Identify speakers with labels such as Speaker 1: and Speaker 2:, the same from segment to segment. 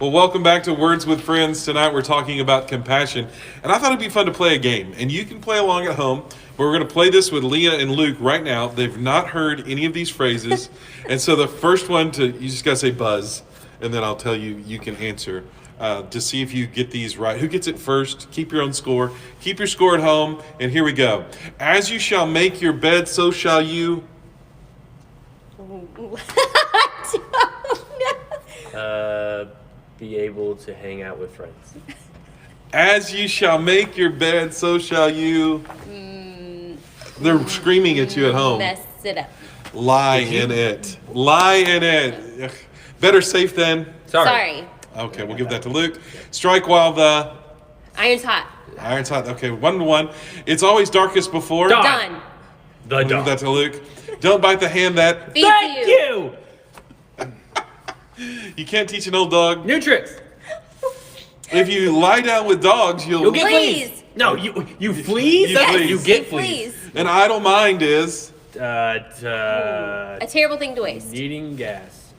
Speaker 1: Well, welcome back to Words with Friends. Tonight we're talking about compassion. And I thought it'd be fun to play a game. And you can play along at home. But we're going to play this with Leah and Luke right now. They've not heard any of these phrases. And so the first one, you just got to say buzz. And then I'll tell you, you can answer to see if you get these right. Who gets it first? Keep your own score. Keep your score at home. And here we go. As you shall make your bed, so shall you...
Speaker 2: Be able to hang out with friends.
Speaker 1: As you shall make your bed, so shall you... They're screaming at you at home.
Speaker 3: Mess it up.
Speaker 1: Lie in it. Lie in it. Ugh. Better safe than...
Speaker 3: Sorry.
Speaker 1: Okay, we'll give that to Luke. Strike while the...
Speaker 3: Iron's hot.
Speaker 1: Iron's hot. Okay, 1-1. It's always darkest before...
Speaker 3: Done.
Speaker 2: The
Speaker 1: We'll give
Speaker 2: dog.
Speaker 1: that to Luke. Don't bite the hand that...
Speaker 3: Feeds
Speaker 2: Thank you!
Speaker 1: You can't teach an old dog.
Speaker 2: New tricks.
Speaker 1: If you lie down with dogs,
Speaker 2: You'll get
Speaker 3: Fleas.
Speaker 2: fleas. No, you fleas?
Speaker 1: You
Speaker 2: That's-
Speaker 1: fleas.
Speaker 2: You get
Speaker 3: Please.
Speaker 2: fleas.
Speaker 1: An idle mind is...
Speaker 3: A terrible thing to waste.
Speaker 2: Needing gas.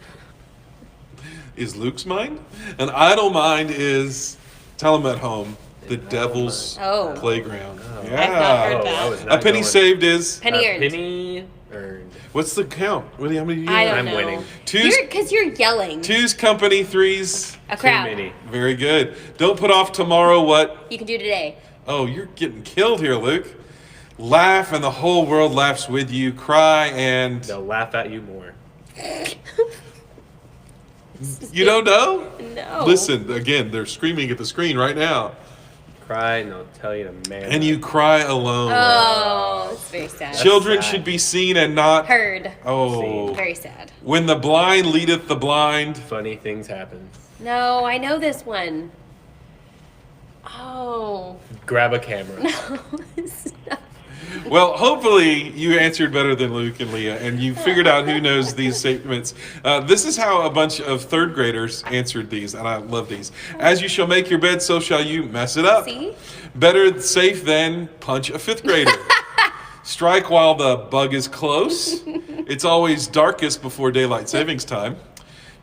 Speaker 1: Is Luke's mind? An idle mind is... Tell him at home. The devil's
Speaker 3: Oh.
Speaker 1: playground.
Speaker 3: I've not
Speaker 1: Yeah.
Speaker 3: heard that.
Speaker 2: I was
Speaker 1: A
Speaker 2: not
Speaker 1: penny
Speaker 2: going.
Speaker 1: saved is...
Speaker 3: Penny earned.
Speaker 2: Penny earned.
Speaker 1: What's the count? How many do you
Speaker 3: I
Speaker 1: have?
Speaker 3: don't
Speaker 2: I'm
Speaker 3: know.
Speaker 2: winning.
Speaker 3: Because you're yelling.
Speaker 1: Two's company, three's...
Speaker 3: A crowd.
Speaker 2: Too many.
Speaker 1: Very good. Don't put off tomorrow what...
Speaker 3: You can do today.
Speaker 1: Oh, you're getting killed here, Luke. Laugh and the whole world laughs with you. Cry and...
Speaker 2: They'll laugh at you more.
Speaker 1: You don't know?
Speaker 3: No.
Speaker 1: Listen, again, they're screaming at the screen right now.
Speaker 2: Cry and they'll tell you to man.
Speaker 1: And you cry alone.
Speaker 3: Oh, it's very sad.
Speaker 1: Children
Speaker 2: sad.
Speaker 1: should be seen and not...
Speaker 3: Heard.
Speaker 1: Oh.
Speaker 3: Very sad.
Speaker 1: When the blind leadeth the blind.
Speaker 2: Funny things happen.
Speaker 3: No, I know this one. Oh.
Speaker 2: Grab a camera.
Speaker 3: No, it's not.
Speaker 1: Well, hopefully you answered better than Luke and Leah, and you figured out who knows these statements. This is how a bunch of third graders answered these, and I love these. As you shall make your bed, so shall you mess it up.
Speaker 3: See?
Speaker 1: Better safe than punch a fifth grader. Strike while the bug is close. It's always darkest before daylight savings time.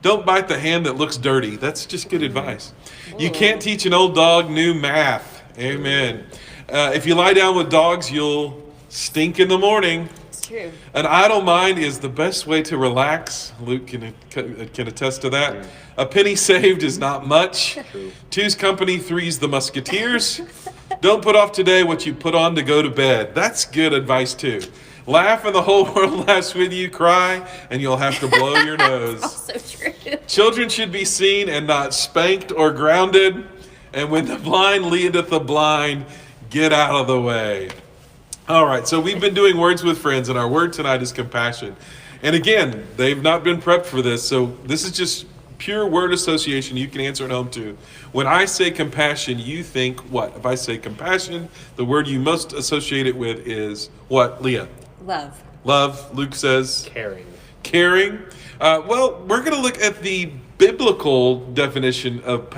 Speaker 1: Don't bite the hand that looks dirty. That's just good advice. You can't teach an old dog new math. Amen. If you lie down with dogs, you'll stink in the morning.
Speaker 3: It's true.
Speaker 1: An idle mind is the best way to relax. Luke can attest to that. A penny saved is not much.
Speaker 2: True.
Speaker 1: Two's company, three's the musketeers. Don't put off today what you put on to go to bed. That's good advice too. Laugh and the whole world laughs with you. Cry and you'll have to blow your nose.
Speaker 3: Also true.
Speaker 1: Children should be seen and not spanked or grounded. And when the blind leadeth the blind, get out of the way. All right, so we've been doing Words with Friends, and our word tonight is compassion. And again, they've not been prepped for this, so this is just pure word association. You can answer at home too. When I say compassion, you think what? If I say compassion, the word you most associate it with is what, Leah?
Speaker 3: Love.
Speaker 1: Love. Luke says
Speaker 2: Caring.
Speaker 1: caring. Well, we're going to look at the biblical definition of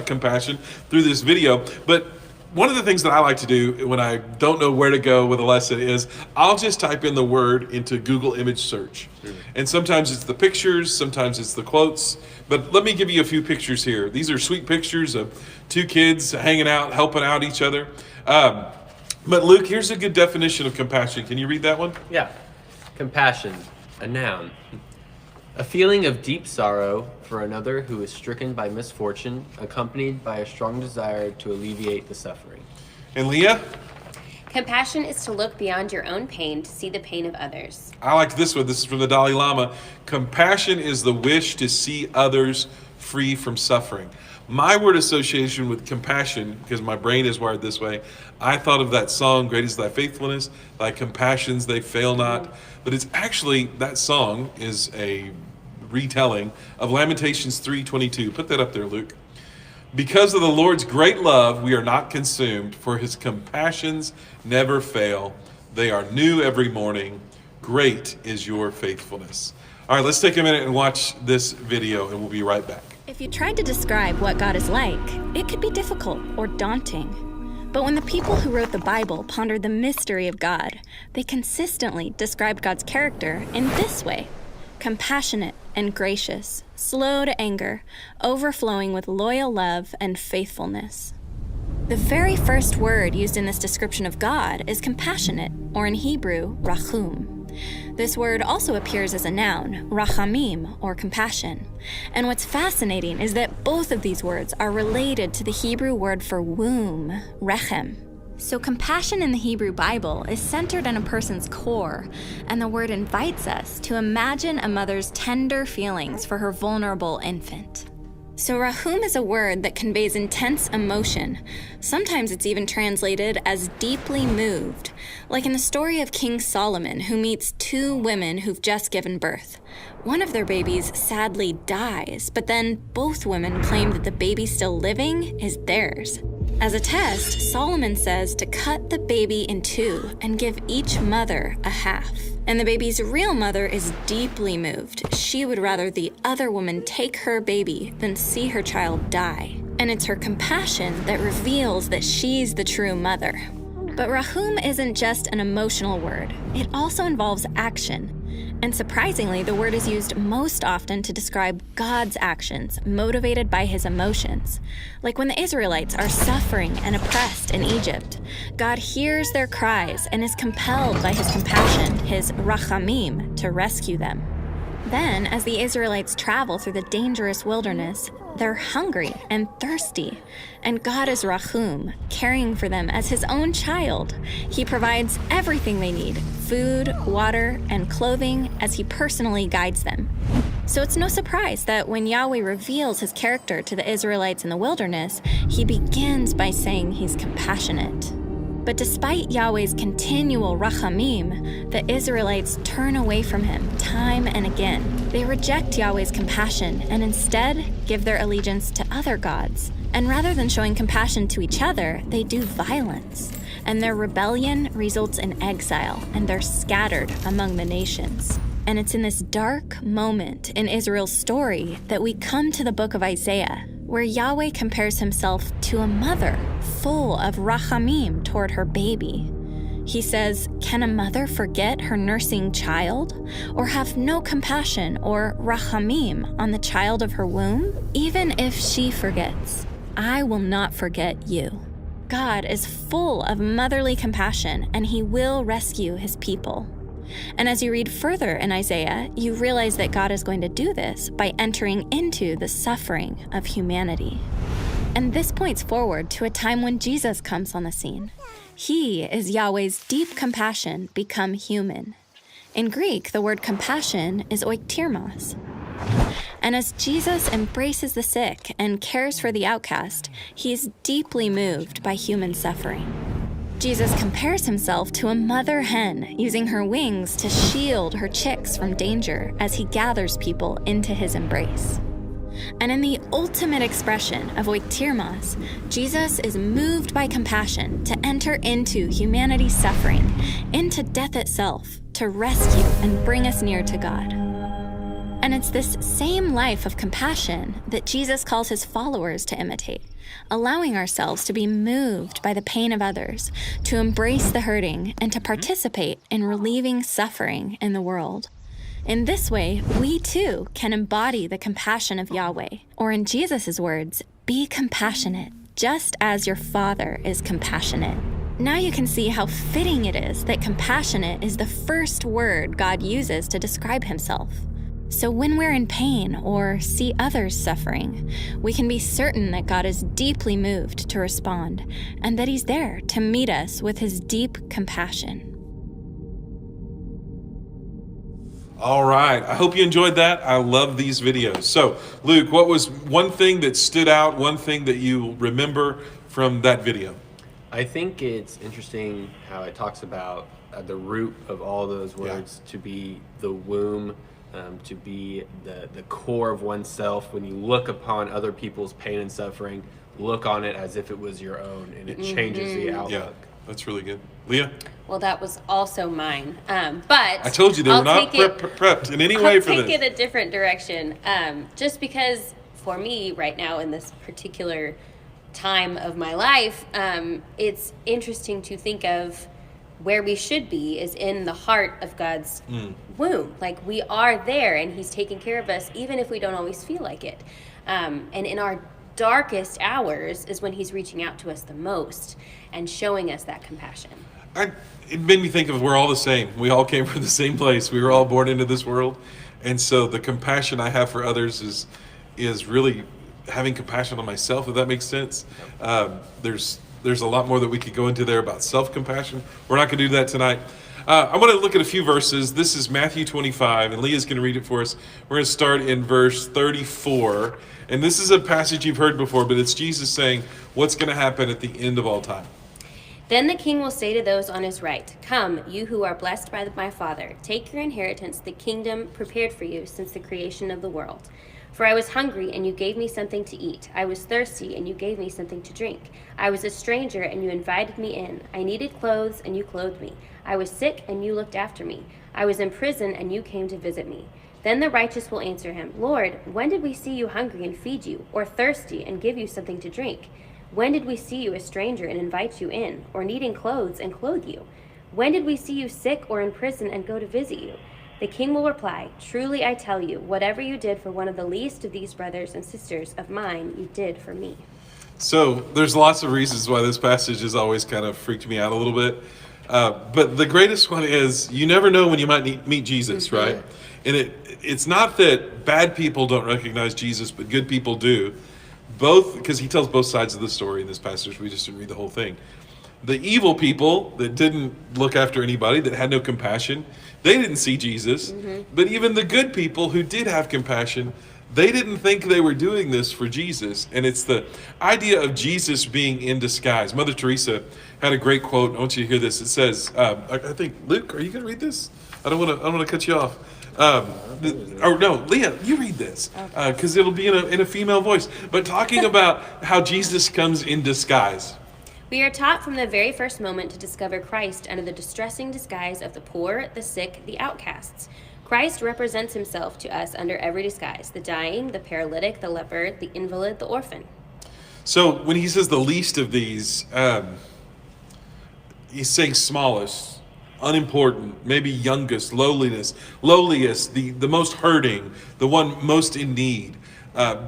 Speaker 1: compassion through this video, but one of the things that I like to do when I don't know where to go with a lesson is I'll just type in the word into Google image search. And sometimes it's the pictures, sometimes it's the quotes. But let me give you a few pictures here. These are sweet pictures of two kids hanging out, helping out each other. But Luke, here's a good definition of compassion. Can you read that one?
Speaker 2: Yeah. Compassion, a noun. A feeling of deep sorrow for another who is stricken by misfortune, accompanied by a strong desire to alleviate the suffering.
Speaker 1: And Leah?
Speaker 3: Compassion is to look beyond your own pain to see the pain of others.
Speaker 1: I like this one. This is from the Dalai Lama. Compassion is the wish to see others free from suffering. My word association with compassion, because my brain is wired this way, I thought of that song, Great is Thy Faithfulness, Thy Compassions, They Fail Not. But it's actually, that song is a retelling of Lamentations 3:22. Put that up there, Luke. Because of the Lord's great love, we are not consumed, for his compassions never fail. They are new every morning. Great is your faithfulness. All right, let's take a minute and watch this video, and we'll be right back.
Speaker 4: If you tried to describe what God is like, it could be difficult or daunting. But when the people who wrote the Bible pondered the mystery of God, they consistently described God's character in this way: compassionate, and gracious, slow to anger, overflowing with loyal love and faithfulness. The very first word used in this description of God is compassionate, or in Hebrew, rachum. This word also appears as a noun, rachamim, or compassion. And what's fascinating is that both of these words are related to the Hebrew word for womb, rechem. So compassion in the Hebrew Bible is centered in a person's core, and the word invites us to imagine a mother's tender feelings for her vulnerable infant. So rahum is a word that conveys intense emotion. Sometimes it's even translated as deeply moved, like in the story of King Solomon, who meets two women who've just given birth. One of their babies sadly dies, but then both women claim that the baby still living is theirs. As a test, Solomon says to cut the baby in two and give each mother a half. And the baby's real mother is deeply moved. She would rather the other woman take her baby than see her child die. And it's her compassion that reveals that she's the true mother. But rahum isn't just an emotional word. It also involves action. And surprisingly, the word is used most often to describe God's actions, motivated by his emotions. Like when the Israelites are suffering and oppressed in Egypt, God hears their cries and is compelled by his compassion, his rachamim, to rescue them. Then, as the Israelites travel through the dangerous wilderness, they're hungry and thirsty, and God is Rahum, caring for them as his own child. He provides everything they need, food, water, and clothing, as he personally guides them. So it's no surprise that when Yahweh reveals his character to the Israelites in the wilderness, he begins by saying he's compassionate. But despite Yahweh's continual rachamim, the Israelites turn away from him time and again. They reject Yahweh's compassion and instead give their allegiance to other gods. And rather than showing compassion to each other, they do violence. And their rebellion results in exile, and they're scattered among the nations. And it's in this dark moment in Israel's story that we come to the book of Isaiah, where Yahweh compares himself to a mother full of rachamim toward her baby. He says, "Can a mother forget her nursing child, or have no compassion or rachamim on the child of her womb? Even if she forgets, I will not forget you." God is full of motherly compassion, and he will rescue his people. And as you read further in Isaiah, you realize that God is going to do this by entering into the suffering of humanity. And this points forward to a time when Jesus comes on the scene. He is Yahweh's deep compassion become human. In Greek, the word compassion is oiktirmos. And as Jesus embraces the sick and cares for the outcast, he is deeply moved by human suffering. Jesus compares himself to a mother hen using her wings to shield her chicks from danger as he gathers people into his embrace. And in the ultimate expression of oiktirmos, Jesus is moved by compassion to enter into humanity's suffering, into death itself, to rescue and bring us near to God. And it's this same life of compassion that Jesus calls his followers to imitate, allowing ourselves to be moved by the pain of others, to embrace the hurting, and to participate in relieving suffering in the world. In this way, we too can embody the compassion of Yahweh, or in Jesus' words, be compassionate, just as your Father is compassionate. Now you can see how fitting it is that compassionate is the first word God uses to describe himself. So when we're in pain or see others suffering, we can be certain that God is deeply moved to respond, and that he's there to meet us with his deep compassion.
Speaker 1: All right. I hope you enjoyed that. I love these videos. So, Luke, what was one thing that stood out, one thing that you remember from that video?
Speaker 2: I think it's interesting how it talks about the root of all those words to be the womb, to be the core of oneself. When you look upon other people's pain and suffering, look on it as if it was your own, and it changes the outlook.
Speaker 1: Yeah, that's really good. Leah?
Speaker 3: Well, that was also mine. But
Speaker 1: I told you they were not prepped in any way for this.
Speaker 3: I'll take it a different direction. Just because for me right now in this particular time of my life, it's interesting to think of where we should be is in the heart of God's womb. Like, we are there, and he's taking care of us, even if we don't always feel like it. And in our darkest hours is when he's reaching out to us the most and showing us that compassion.
Speaker 1: It made me think of, we're all the same. We all came from the same place. We were all born into this world. And so the compassion I have for others is really having compassion on myself, if that makes sense. There's a lot more that we could go into there about self-compassion. We're not going to do that tonight. I want to look at a few verses. This is Matthew 25, and Leah's going to read it for us. We're going to start in verse 34. And this is a passage you've heard before, but it's Jesus saying what's going to happen at the end of all time.
Speaker 3: Then the king will say to those on his right, "Come, you who are blessed by my Father, take your inheritance, the kingdom prepared for you since the creation of the world. For I was hungry, and you gave me something to eat. I was thirsty, and you gave me something to drink. I was a stranger, and you invited me in. I needed clothes, and you clothed me. I was sick, and you looked after me. I was in prison, and you came to visit me." Then the righteous will answer him, "Lord, when did we see you hungry and feed you, or thirsty and give you something to drink? When did we see you a stranger and invite you in, or needing clothes and clothe you? When did we see you sick or in prison and go to visit you?" The king will reply, "Truly I tell you, whatever you did for one of the least of these brothers and sisters of mine, you did for me."
Speaker 1: So there's lots of reasons why this passage has always kind of freaked me out a little bit. But the greatest one is, you never know when you might meet Jesus, right? And it's not that bad people don't recognize Jesus, but good people do. Both, because he tells both sides of the story in this passage. We just didn't read the whole thing. The evil people that didn't look after anybody, that had no compassion, they didn't see Jesus. But even the good people who did have compassion, they didn't think they were doing this for Jesus. And it's the idea of Jesus being in disguise. Mother Teresa had a great quote. I want you to hear this. It says, I think, Luke, are you going to read this? I don't want to cut you off. Or no, Leah, you read this, because it'll be in a female voice. But talking about how Jesus comes in disguise.
Speaker 3: We are taught from the very first moment to discover Christ under the distressing disguise of the poor, the sick, the outcasts. Christ represents himself to us under every disguise: the dying, the paralytic, the leper, the invalid, the orphan. So
Speaker 1: when he says the least of these, he's saying smallest, unimportant, maybe youngest, lowliest, the most hurting, the one most in need.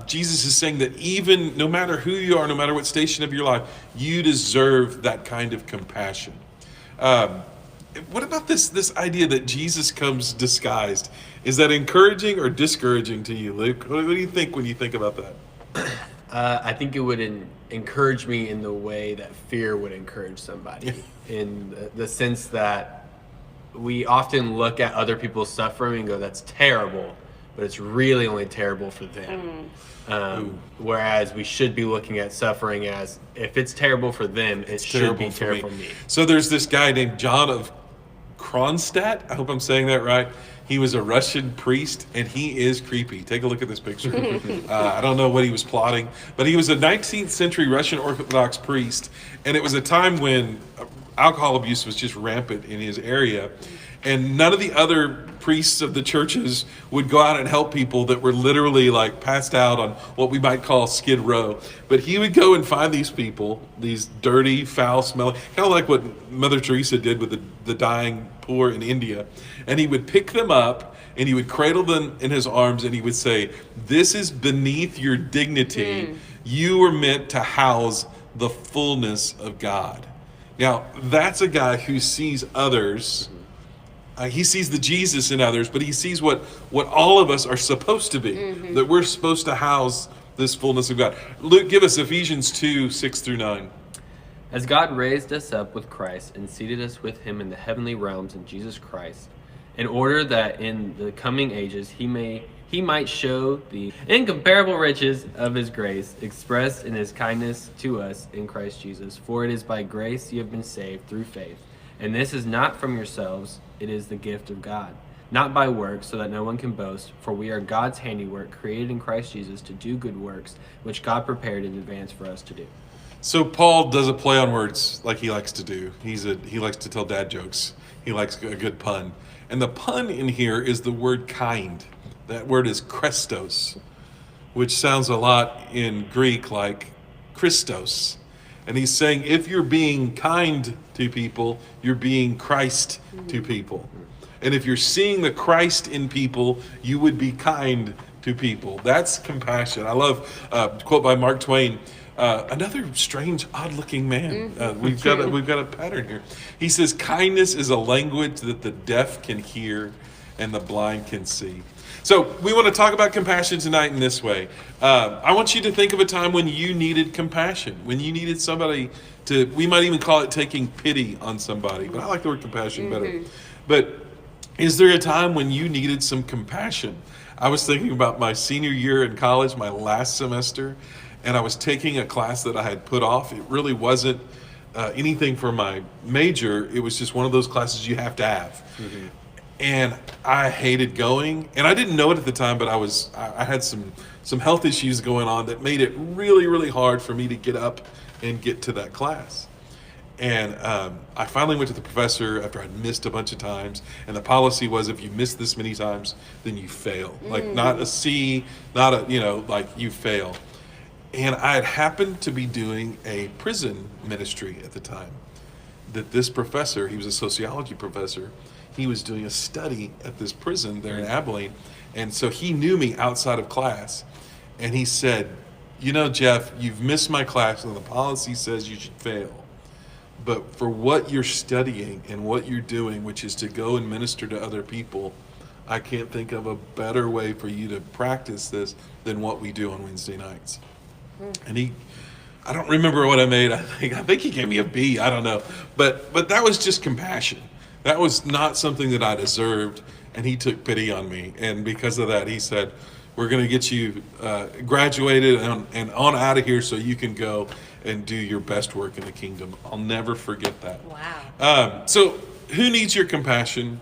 Speaker 1: Jesus is saying that even no matter who you are, no matter what station of your life, you deserve that kind of compassion. What about this idea that Jesus comes disguised? Is that encouraging or discouraging to you, Luke? What do you think when you think about that?
Speaker 2: I think it would encourage me in the way that fear would encourage somebody, in the sense that we often look at other people's suffering and go, "That's terrible," but it's really only terrible for them. Whereas we should be looking at suffering as, if it's terrible for them, it should be terrible for me.
Speaker 1: So there's this guy named John of Kronstadt. I hope I'm saying that right. He was a Russian priest, and he is creepy. Take a look at this picture. I don't know what he was plotting, but he was a 19th century Russian Orthodox priest, and it was a time when alcohol abuse was just rampant in his area, and none of the other priests of the churches would go out and help people that were literally like passed out on what we might call Skid Row. But he would go and find these people, these dirty, foul-smelling, kind of like what Mother Teresa did with the dying poor in India. And he would pick them up, and he would cradle them in his arms, and he would say, "This is beneath your dignity. You were meant to house the fullness of God." Now, that's a guy who sees others. He sees the Jesus in others, but he sees what all of us are supposed to be, that we're supposed to house this fullness of God. Luke, give us Ephesians 2, 6 through 9.
Speaker 2: As God raised us up with Christ and seated us with him in the heavenly realms in Jesus Christ, in order that in the coming ages he might show the incomparable riches of his grace expressed in his kindness to us in Christ Jesus. For it is by grace you have been saved through faith. And this is not from yourselves, it is the gift of God, not by works, so that no one can boast. For we are God's handiwork, created in Christ Jesus to do good works, which God prepared in advance for us to do.
Speaker 1: So Paul does a play on words like he likes to do. He likes to tell dad jokes. He likes a good pun. And the pun in here is the word kind. That word is Christos, which sounds a lot in Greek like Christos. And he's saying if you're being kind to people, you're being Christ to people. And if you're seeing the Christ in people, you would be kind to people. That's compassion. I love a quote by Mark Twain. Another strange, odd-looking man. We've got a pattern here. He says, "Kindness is a language that the deaf can hear and the blind can see." So we want to talk about compassion tonight in this way. I want you to think of a time when you needed compassion, when you needed somebody to, we might even call it taking pity on somebody, but I like the word compassion better. But is there a time when you needed some compassion? I was thinking about my senior year in college, my last semester, and I was taking a class that I had put off. It really wasn't anything for my major. It was just one of those classes you have to have. And I hated going, and I didn't know it at the time, but I had some health issues going on that made it really, really hard for me to get up and get to that class. And I finally went to the professor after I'd missed a bunch of times, and the policy was if you miss this many times, then you fail. Like not a C, not a, like you fail. And I had happened to be doing a prison ministry at the time. That this professor, he was a sociology professor, he was doing a study at this prison there in Abilene. And so he knew me outside of class. And he said, Jeff, you've missed my class and the policy says you should fail. But for what you're studying and what you're doing, which is to go and minister to other people, I can't think of a better way for you to practice this than what we do on Wednesday nights. And I don't remember what I made. I think he gave me a B. I don't know. But that was just compassion. That was not something that I deserved, and he took pity on me. And because of that, he said, we're going to get you graduated and on out of here so you can go and do your best work in the kingdom. I'll never forget that.
Speaker 3: Wow.
Speaker 1: So who needs your compassion?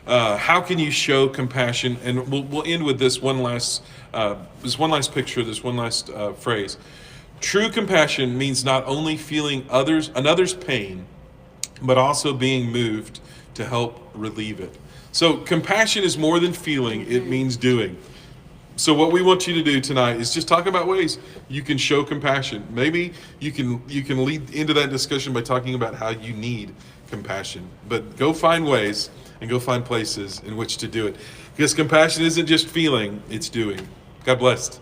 Speaker 1: How can you show compassion? And we'll end with this one last picture, this one last phrase. True compassion means not only feeling another's pain, but also being moved to help relieve it. So compassion is more than feeling, it means doing. So what we want you to do tonight is just talk about ways you can show compassion. Maybe you can lead into that discussion by talking about how you need compassion. But go find ways and go find places in which to do it. Because compassion isn't just feeling, it's doing. God bless.